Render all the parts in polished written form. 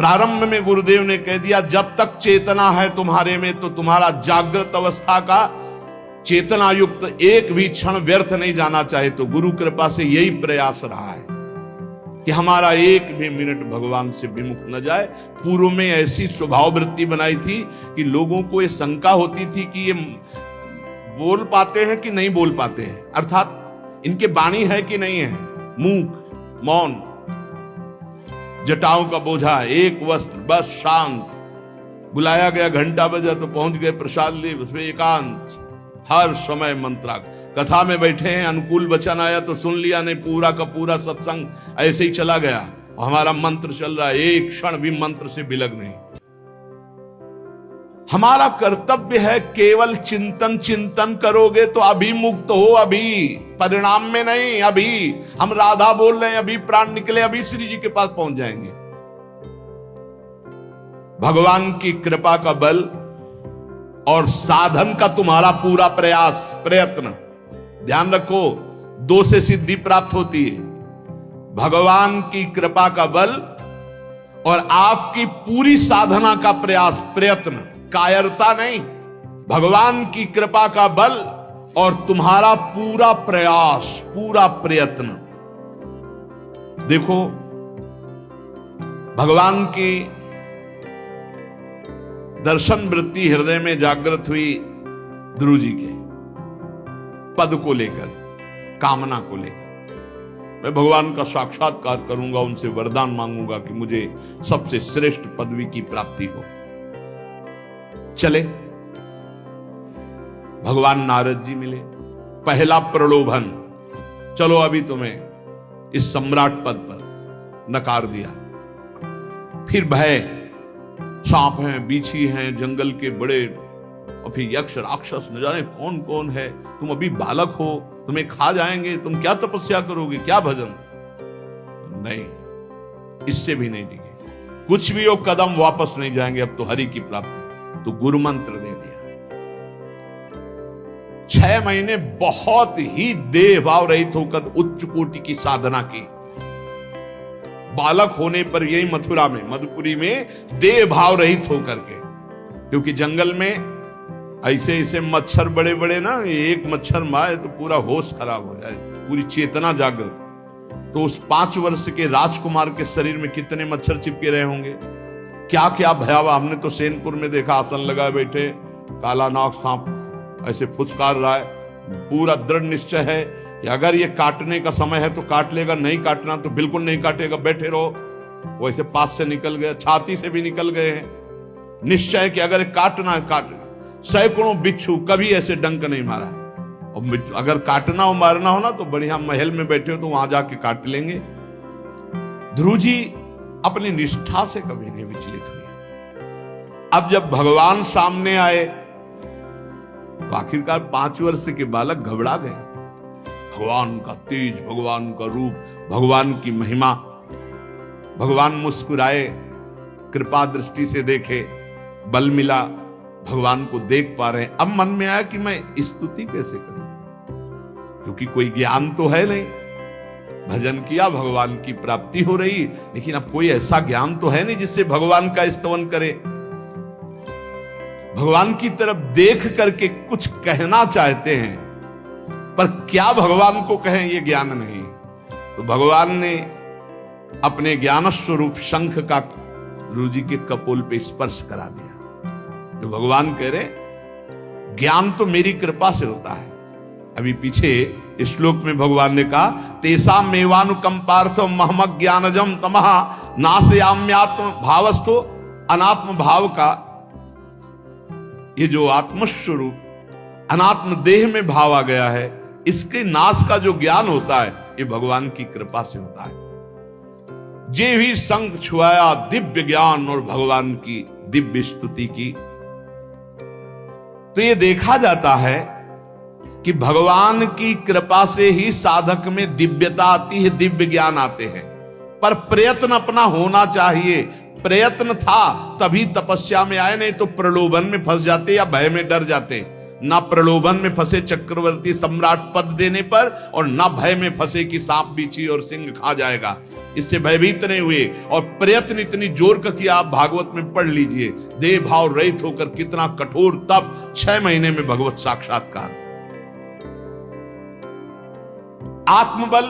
प्रारंभ में गुरुदेव ने कह दिया, जब तक चेतना है तुम्हारे में तो तुम्हारा जागृत अवस्था का चेतना युक्त एक भी क्षण व्यर्थ नहीं जाना चाहे। तो गुरु कृपा से यही प्रयास रहा है कि हमारा एक भी मिनट भगवान से विमुख न जाए। पूर्व में ऐसी स्वभाव वृत्ति बनाई थी कि लोगों को ये शंका होती थी कि ये बोल पाते हैं कि नहीं बोल पाते हैं, अर्थात इनके वाणी है कि नहीं है, मूक मौन, जटाओं का बोझा, एक वस्त्र, बस शांत। बुलाया गया, घंटा बजा तो पहुंच गए, प्रसाद लिए, उसमें एकांत, हर समय मंत्रा। कथा में बैठे हैं, अनुकूल वचन आया तो सुन लिया, नहीं पूरा का पूरा सत्संग ऐसे ही चला गया। हमारा मंत्र चल रहा है, एक क्षण भी मंत्र से बिलग नहीं। हमारा कर्तव्य है केवल चिंतन करोगे तो अभी मुक्त हो, अभी परिणाम में नहीं। अभी हम राधा बोल रहे हैं, अभी प्राण निकले, अभी श्री जी के पास पहुंच जाएंगे। भगवान की कृपा का बल और साधन का तुम्हारा पूरा प्रयास प्रयत्न, ध्यान रखो, दो से सिद्धि प्राप्त होती है। भगवान की कृपा का बल और आपकी पूरी साधना का प्रयास प्रयत्न, कायरता नहीं। भगवान की कृपा का बल और तुम्हारा पूरा प्रयास, पूरा प्रयत्न। देखो, भगवान की दर्शन वृत्ति हृदय में जागृत हुई ध्रुव जी के पद को लेकर, कामना को लेकर। मैं भगवान का साक्षात्कार करूंगा, उनसे वरदान मांगूंगा कि मुझे सबसे श्रेष्ठ पदवी की प्राप्ति हो। चले, भगवान नारद जी मिले। पहला प्रलोभन, चलो अभी तुम्हें इस सम्राट पद पर नकार दिया। फिर भय, सांप हैं, बीछी हैं, जंगल के बड़े, और फिर यक्ष राक्षस, न जाने कौन कौन है। तुम अभी बालक हो, तुम्हें खा जाएंगे, तुम क्या तपस्या करोगे, क्या भजन। नहीं, इससे भी नहीं डिगे, कुछ भी हो, कदम वापस नहीं जाएंगे, अब तो हरि की प्राप्ति। तो गुरु मंत्र दे दिया। 6 महीने बहुत ही देह भाव रहित होकर उच्च कोटि की साधना की। बालक होने पर यही मथुरा में, मधुपुरी में देह भाव रहित होकर के, क्योंकि जंगल में ऐसे ऐसे मच्छर बड़े बड़े ना, एक मच्छर मारे तो पूरा होश खराब हो जाए, पूरी चेतना जागृत। तो उस 5 वर्ष के राजकुमार के शरीर में कितने मच्छर चिपके रहे होंगे, क्या क्या भयावह। हमने तो सेनपुर में देखा, आसन लगाए बैठे, काला नाग सांप ऐसे फुसकार रहा है। पूरा दृढ़ निश्चय है कि अगर ये काटने का समय है तो काट लेगा, नहीं काटना तो बिल्कुल नहीं काटेगा, बैठे रहो। वो ऐसे पास से निकल गए, छाती से भी निकल गए हैं। निश्चय कि अगर काटना है काट। सैकड़ों बिच्छू कभी ऐसे डंक नहीं मारा। और अगर काटना हो, मारना हो ना, तो बढ़िया महल में बैठे हो तो वहां जाके काट लेंगे। ध्रुव जी अपनी निष्ठा से कभी नहीं विचलित हुए। अब जब भगवान सामने आए तो आखिरकार 5 वर्ष के बालक घबरा गए। भगवान का तेज, भगवान का रूप, भगवान की महिमा। भगवान मुस्कुराए, कृपा दृष्टि से देखे, बल मिला, भगवान को देख पा रहे हैं। अब मन में आया कि मैं स्तुति कैसे करूं, क्योंकि कोई ज्ञान तो है नहीं। भजन किया, भगवान की प्राप्ति हो रही, लेकिन अब कोई ऐसा ज्ञान तो है नहीं जिससे भगवान का स्तवन करे। भगवान की तरफ देख करके कुछ कहना चाहते हैं, पर क्या भगवान को कहें ये ज्ञान नहीं। तो भगवान ने अपने ज्ञान स्वरूप शंख का ध्रुव जी के कपोल पे स्पर्श करा दिया। जो भगवान कह रहे, ज्ञान तो मेरी कृपा से होता है। अभी पीछे इस श्लोक में भगवान ने कहा, तेसा मेवानुकंपार्थो महमक ज्ञानजम तमहा नाशयाम्यात्म भावस्थो। अनात्म भाव का ये जो आत्मस्वरूप अनात्म देह में भाव आ गया है, इसके नाश का जो ज्ञान होता है, ये भगवान की कृपा से होता है। जे भी संग छुआया दिव्य ज्ञान और भगवान की दिव्य स्तुति की। तो ये देखा जाता है कि भगवान की कृपा से ही साधक में दिव्यता आती है, दिव्य ज्ञान आते हैं। पर प्रयत्न अपना होना चाहिए। प्रयत्न था तभी तपस्या में आए, नहीं तो प्रलोभन में फंस जाते या भय में डर जाते। ना प्रलोभन में फंसे चक्रवर्ती सम्राट पद देने पर, और ना भय में फंसे कि सांप, बिच्छी और सिंह खा जाएगा। इससे भयभीत नहीं हुए और प्रयत्न इतनी जोर का किया। आप भागवत में पढ़ लीजिए, देह भाव रहित होकर कितना कठोर तप, 6 महीने में भगवत साक्षात्कार। आत्मबल,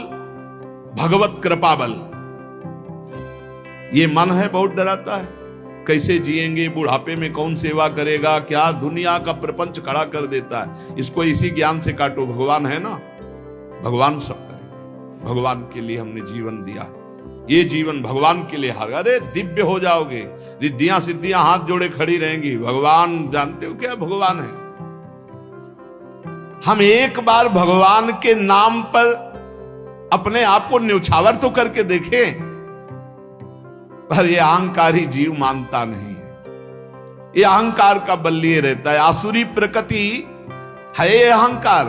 भगवत कृपा बल। ये मन है बहुत डराता है, कैसे जिएंगे, बुढ़ापे में कौन सेवा करेगा, क्या दुनिया का प्रपंच खड़ा कर देता है। इसको इसी ज्ञान से काटो, भगवान है ना, भगवान सब करेगा। भगवान के लिए हमने जीवन दिया है, ये जीवन भगवान के लिए हार। अरे दिव्य हो जाओगे, रिद्धियां सिद्धियां हाथ जोड़े खड़ी रहेंगी। भगवान जानते हो क्या भगवान है। हम एक बार भगवान के नाम पर अपने आप को न्यौछावर तो करके देखें, पर ये अहंकारी जीव मानता नहीं है। ये अहंकार का बल लिए रहता है। आसुरी प्रकृति है ये अहंकार।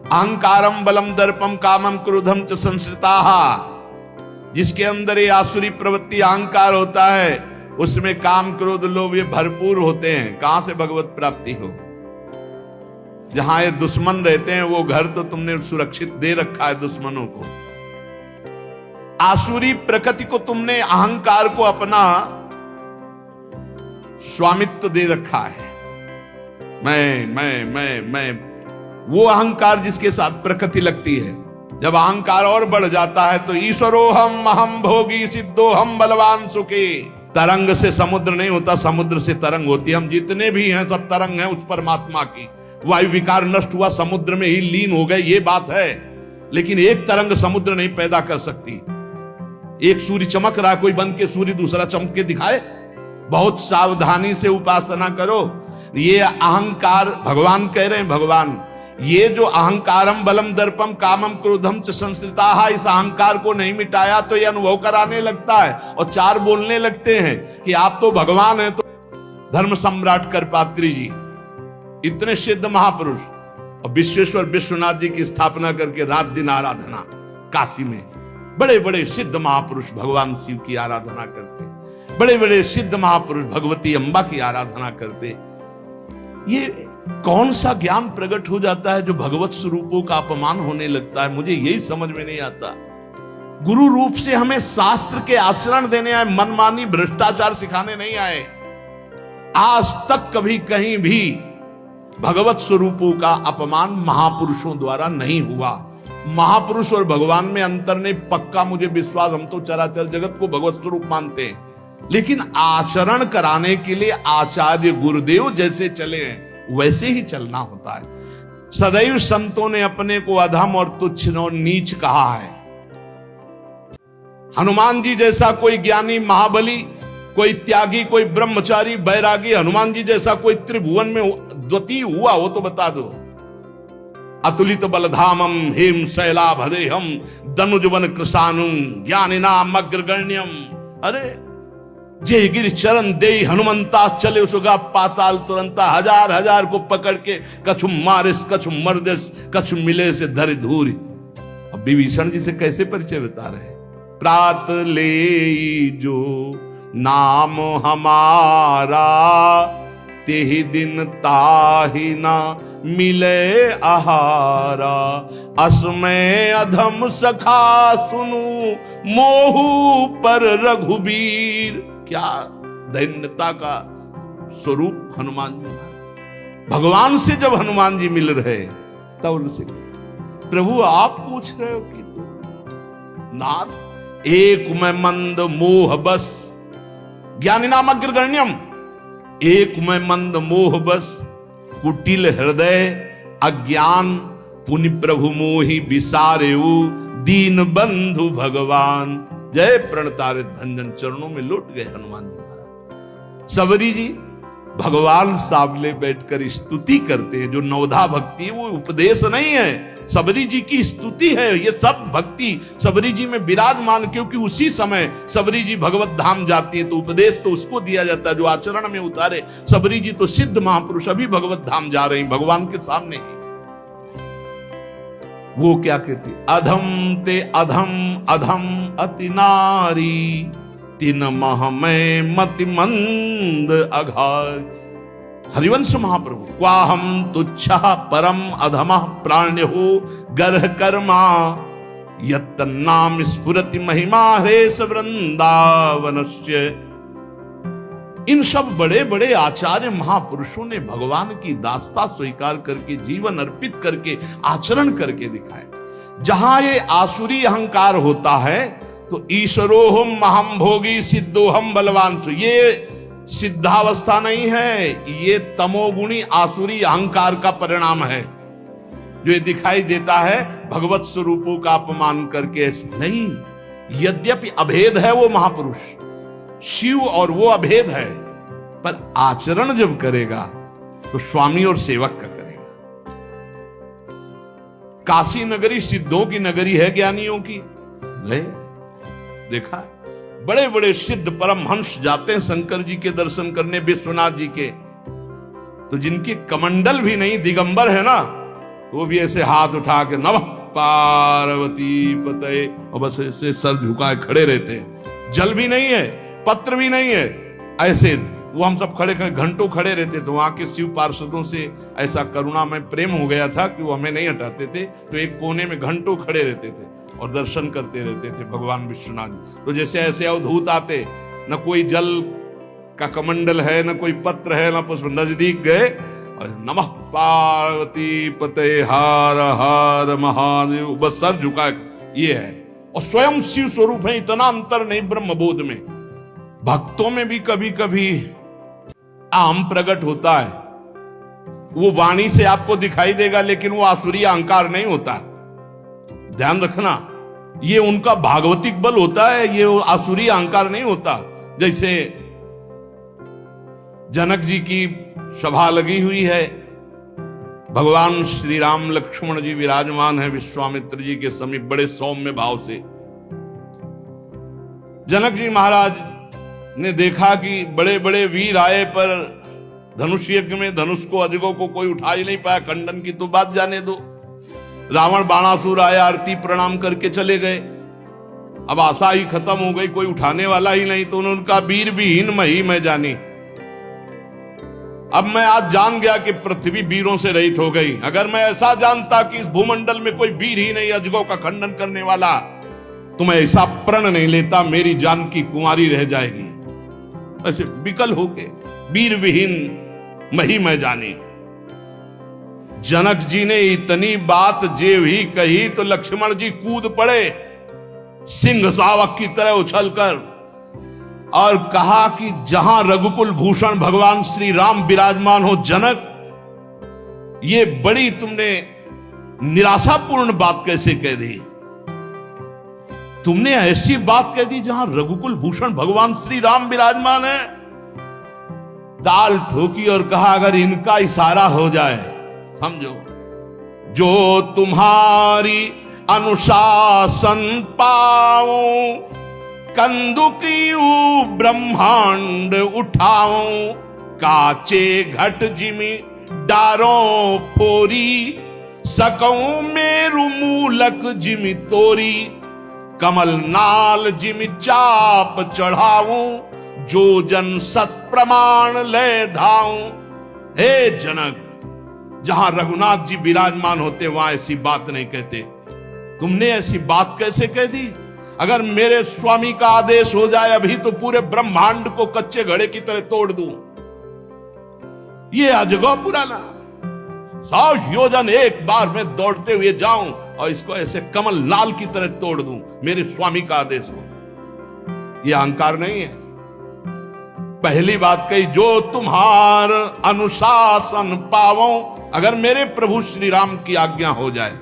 अहंकारम बलम दर्पम कामम क्रोधम च संश्रिताः। जिसके अंदर ये आसुरी प्रवृत्ति अहंकार होता है, उसमें काम क्रोध लोभ ये भरपूर होते हैं। कहां से भगवत प्राप्ति हो। जहां ये दुश्मन रहते हैं वो घर तो तुमने सुरक्षित दे रखा है दुश्मनों को। आसुरी प्रकृति को तुमने, अहंकार को अपना स्वामित्व दे रखा है। मैं वो अहंकार जिसके साथ प्रकृति लगती है। जब अहंकार और बढ़ जाता है तो ईश्वरोहम अहम भोगी सिद्धोहम बलवान सुखी। तरंग से समुद्र नहीं होता, समुद्र से तरंग होती है। हम जितने भी हैं सब तरंग हैं उस परमात्मा की। वायु विकार नष्ट हुआ, समुद्र में ही लीन हो गए, ये बात है। लेकिन एक तरंग समुद्र नहीं पैदा कर सकती। एक सूर्य चमक रहा, कोई बन के सूर्य दूसरा चमक के दिखाए। बहुत सावधानी से उपासना करो। ये अहंकार, भगवान कह रहे हैं, भगवान ये जो अहंकारम बलम दर्पम कामम क्रोधम च संश्रिताः, इस अहंकार को नहीं मिटाया तो ये अनुभव कराने लगता है और 4 बोलने लगते हैं कि आप तो भगवान हैं। तो धर्म सम्राट करपात्री जी, इतने सिद्ध महापुरुष, और विश्वेश्वर विश्वनाथ जी की स्थापना करके रात दिन आराधना। काशी में बड़े बड़े सिद्ध महापुरुष भगवान शिव की आराधना करते, बड़े बड़े सिद्ध महापुरुष भगवती अम्बा की आराधना करते। ये कौन सा ज्ञान प्रकट हो जाता है जो भगवत स्वरूपों का अपमान होने लगता है। मुझे यही समझ में नहीं आता। गुरु रूप से हमें शास्त्र के आचरण देने आए, मनमानी भ्रष्टाचार सिखाने नहीं आए। आज तक कभी कहीं भी भगवत स्वरूपों का अपमान महापुरुषों द्वारा नहीं हुआ। महापुरुष और भगवान में अंतर नहीं, पक्का मुझे विश्वास। हम तो चराचर जगत को भगवत स्वरूप मानते हैं, लेकिन आचरण कराने के लिए आचार्य गुरुदेव जैसे चले हैं वैसे ही चलना होता है। सदैव संतों ने अपने को अधम और तुच्छ और नीच कहा है। हनुमान जी जैसा कोई ज्ञानी महाबली, कोई त्यागी, कोई ब्रह्मचारी बैरागी, हनुमान जी जैसा कोई त्रिभुवन में द्वितीय हुआ हो तो बता दो। अतुलित बलधामम हेम शैलाभदेहम दनुजवन कृशानुम ज्ञानिनाम अग्रगण्यम। अरे जय गिर चरण दे हनुमंता चले सुगा पाताल तुरंता। हजार हजार को पकड़ के कछु मारिस कछु मर्दिस कछु मिले से धर धूरी। अब विभीषण जी से कैसे परिचय बता रहे। प्रात ले जो नाम हमारा तेहि दिन ताहि ना मिले आहारा। असमय अधम सखा सुनु मोहू पर रघुबीर। क्या दैन्यता का स्वरूप हनुमान जी। भगवान से जब हनुमान जी मिल रहे तब उनसे प्रभु आप पूछ रहे हो कि तू नाथ एक मैं मंद मोह बस ज्ञानी नाम अग्रगण्यम। एक मैं मंद मोह बस कुटिल हृदय अज्ञान पुनि प्रभु मोहि विसारेऊ दीन बंधु भगवान। जय प्रणतारित भंजन चरणों में लौट गए हनुमान जी महाराज। सबरी जी भगवान सामने बैठकर स्तुति करते हैं। जो नवधा भक्ति है वो उपदेश नहीं है, सबरी जी की स्तुति है। ये सब भक्ति सबरी जी में विराजमान, क्योंकि उसी समय सबरी जी भगवत धाम जाती है तो उपदेश तो उसको दिया जाता है जो आचरण में उतारे। सबरी जी तो सिद्ध महापुरुष अभी भगवत धाम जा रहे हैं भगवान के सामने। वो क्या कहती, अधम ते अधम अधम अति नारी तिन मह में मति मंद अघार। हरिवंश महाप्रभु क्वाहम तुच्छा परम अधम प्राण्यो गर्ह कर्मा यत्तन्नाम स्फुरति महिमा हरेश वृंदावनस्य। इन सब बड़े बड़े आचार्य महापुरुषों ने भगवान की दास्ता स्वीकार करके, जीवन अर्पित करके, आचरण करके दिखाए। जहां ये आसुरी अहंकार होता है तो ईश्वरोहम महम भोगी सिद्धोहम बलवान, ये सिद्धावस्था नहीं है, ये तमोगुणी आसुरी अहंकार का परिणाम है जो ये दिखाई देता है भगवत स्वरूपों का अपमान करके। नहीं, यद्यपि अभेद है वो महापुरुष, शिव और वो अभेद है, पर आचरण जब करेगा तो स्वामी और सेवक का करेगा। काशी नगरी सिद्धों की नगरी है, ज्ञानियों की। ले देखा, बड़े बड़े सिद्ध परमहंस जाते हैं शंकर जी के दर्शन करने, विश्वनाथ जी के, तो जिनके कमंडल भी नहीं, दिगंबर है ना, तो वो भी ऐसे हाथ उठा के नमः पार्वती पते, और बस ऐसे सर झुकाए खड़े रहते हैं। जल भी नहीं है, पत्र भी नहीं है, ऐसे वो हम सब खड़े खड़े घंटों खड़े रहते। तो वहां के शिव पार्षदों से ऐसा करुणा में प्रेम हो गया था कि वो हमें नहीं हटाते थे, तो एक कोने में घंटों खड़े रहते थे और दर्शन करते रहते थे भगवान विश्वनाथ जी। तो जैसे ऐसे अवधूत आते, न कोई जल का कमंडल है, न कोई पत्र है, न पुष्प, नजदीक गए और नमः पार्वती पते हार हार महादेव, बस सर झुका, ये है। और स्वयं शिव स्वरूप है, इतना अंतर नहीं ब्रह्मबोध में। भक्तों में भी कभी कभी आम प्रकट होता है, वो वाणी से आपको दिखाई देगा, लेकिन वो आसुरी अहंकार नहीं होता। ध्यान रखना, ये उनका भागवतिक बल होता है, ये आसुरी अहंकार नहीं होता। जैसे जनक जी की सभा लगी हुई है, भगवान श्री राम लक्ष्मण जी विराजमान है विश्वामित्र जी के समीप, बड़े सौम्य भाव से। जनक जी महाराज ने देखा कि बड़े बड़े वीर आए, पर धनुष यज्ञ में धनुष को, अजगों को कोई उठा ही नहीं पाया। खंडन की तो बात जाने दो, रावण बाणासुर आया, आरती प्रणाम करके चले गए। अब आशा ही खत्म हो गई, कोई उठाने वाला ही नहीं। तो उन्होंने कहा वीर विहीन मही मैं जानी। अब मैं आज जान गया कि पृथ्वी वीरों से रहित हो गई। अगर मैं ऐसा जानता कि इस भूमंडल में कोई वीर ही नहीं अजगों का खंडन करने वाला, तो मैं ऐसा प्रण नहीं लेता, मेरी जान की कुंवारी रह जाएगी। ऐसे विकल होके वीर विहीन मही मैं जानी। जनक जी ने इतनी बात जेव ही कही तो लक्ष्मण जी कूद पड़े सिंह शावक की तरह उछलकर, और कहा कि जहां रघुकुल भूषण भगवान श्री राम विराजमान हो जनक, ये बड़ी तुमने निराशापूर्ण बात कैसे कह दी? तुमने ऐसी बात कह दी जहां रघुकुल भूषण भगवान श्री राम विराजमान है। ताल ठोकी और कहा अगर इनका इशारा हो जाए, समझो, जो तुम्हारी अनुशासन पाऊं, कंदुकियू ब्रह्मांड उठाऊं, काचे घट जिमी डारों फोरी, सकऊं मेरु मूलक जिमी तोरी, कमल नाल जिमी चाप चढ़ाऊं, जो जन सत प्रमाण ले धाऊं। हे जनक, जहां रघुनाथ जी विराजमान होते वहां ऐसी बात नहीं कहते। तुमने ऐसी बात कैसे कह दी? अगर मेरे स्वामी का आदेश हो जाए अभी तो पूरे ब्रह्मांड को कच्चे घड़े की तरह तोड़ दूं। ये अजगौ पुराना 100 योजन एक बार में दौड़ते हुए जाऊं और इसको ऐसे कमल लाल की तरह तोड़ दूं, मेरे स्वामी का आदेश हो। ये अहंकार नहीं है। पहली बात कही, जो तुम्हार अनुशासन पावो, अगर मेरे प्रभु श्री राम की आज्ञा हो जाए।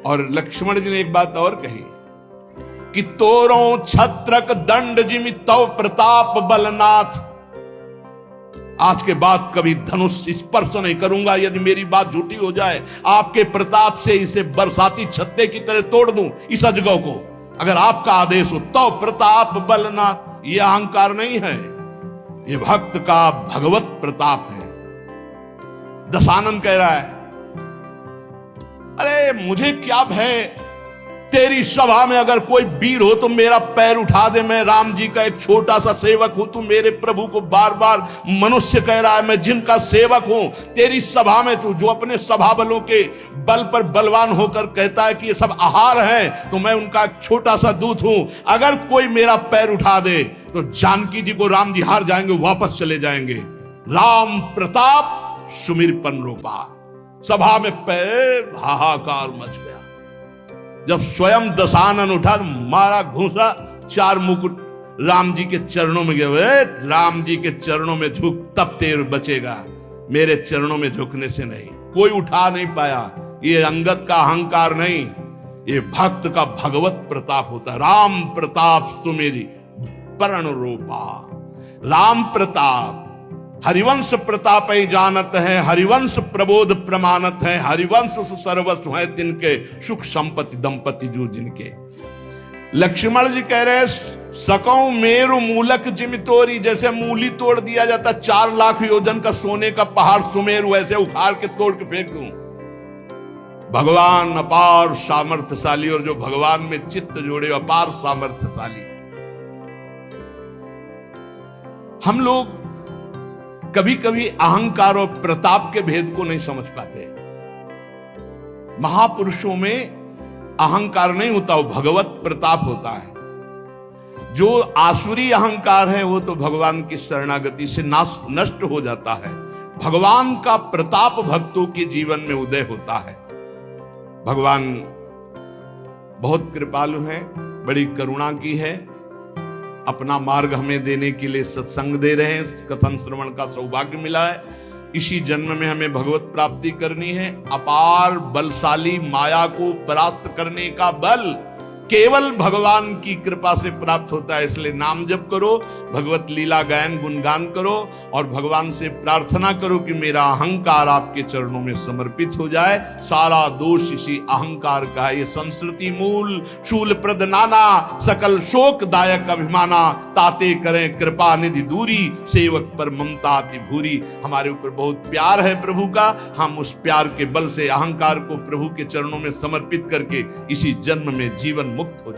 और लक्ष्मण जी ने एक बात और कही कि तोरों छत्रक दंड जिमि तव प्रताप बलनाथ, आज के बाद कभी धनुष स्पर्श नहीं करूंगा यदि मेरी बात झूठी हो जाए। आपके प्रताप से इसे बरसाती छत्ते की तरह तोड़ दूं इस अजगौ को, अगर आपका आदेश हो। तव प्रताप बलनाथ, यह अहंकार नहीं है, ये भक्त का भगवत प्रताप है। दशानन कह रहा है, अरे मुझे क्या भय, तेरी सभा में अगर कोई वीर हो तो मेरा पैर उठा दे, मैं राम जी का एक छोटा सा सेवक हूं। तू मेरे प्रभु को बार बार मनुष्य कह रहा है, मैं जिनका सेवक हूं। तेरी सभा में तू जो अपने सभा बलों के बल पर बलवान होकर कहता है कि ये सब आहार है, तो मैं उनका एक छोटा सा दूत हूं। अगर कोई मेरा पैर उठा दे तो जानकी जी को राम जी हार जाएंगे, वापस चले जाएंगे। राम प्रताप सुमिरपन रूपा। सभा में पैर हाहाकार मच गया। जब स्वयं दशानन उठा तो मारा घूसा, 4 मुकुट राम जी के चरणों में गए। राम जी के चरणों में झुक, तब तेर बचेगा, मेरे चरणों में झुकने से नहीं। कोई उठा नहीं पाया। ये अंगद का अहंकार नहीं, ये भक्त का भगवत प्रताप होता है। राम प्रताप सुमेरी परण रूपा। राम प्रताप हरिवंश प्रताप ही जानत है, हरिवंश प्रबोध प्रमाणत है, हरिवंश सर्वस्व है तिनके, सुख संपत्ति दंपति जो जिनके। लक्ष्मण जी कह रहे सकौ मेरु मूलक जिम तोरी। जैसे मूली तोड़ दिया जाता 4 लाख योजन का सोने का पहाड़ सुमेरु, वैसे उखाड़ के तोड़ के फेंक दूं। भगवान अपार सामर्थ्यशाली, और जो भगवान में चित्त जोड़े अपार सामर्थ्यशाली। हम लोग कभी कभी अहंकार और प्रताप के भेद को नहीं समझ पाते। महापुरुषों में अहंकार नहीं होता, वो भगवत प्रताप होता है। जो आसुरी अहंकार है वो तो भगवान की शरणागति से नष्ट हो जाता है। भगवान का प्रताप भक्तों के जीवन में उदय होता है। भगवान बहुत कृपालु है, बड़ी करुणा की है। अपना मार्ग हमें देने के लिए सत्संग दे रहे हैं, कथन श्रवण का सौभाग्य मिला है। इसी जन्म में हमें भगवत प्राप्ति करनी है। अपार बलशाली माया को परास्त करने का बल केवल भगवान की कृपा से प्राप्त होता है। इसलिए नाम जप करो, भगवत लीला गायन गुणगान करो, और भगवान से प्रार्थना करो कि मेरा अहंकार आपके चरणों में समर्पित हो जाए। सारा दोष इसी अहंकार का है। ये संस्कृति मूल शूल प्रद नाना, सकल शोक दायक अभिमाना, ताते करें कृपा निधि दूरी, सेवक पर ममता अति भूरी। हमारे ऊपर बहुत प्यार है प्रभु का, हम उस प्यार के बल से अहंकार को प्रभु के चरणों में समर्पित करके इसी जन्म में जीवन मुक्त हो जाए।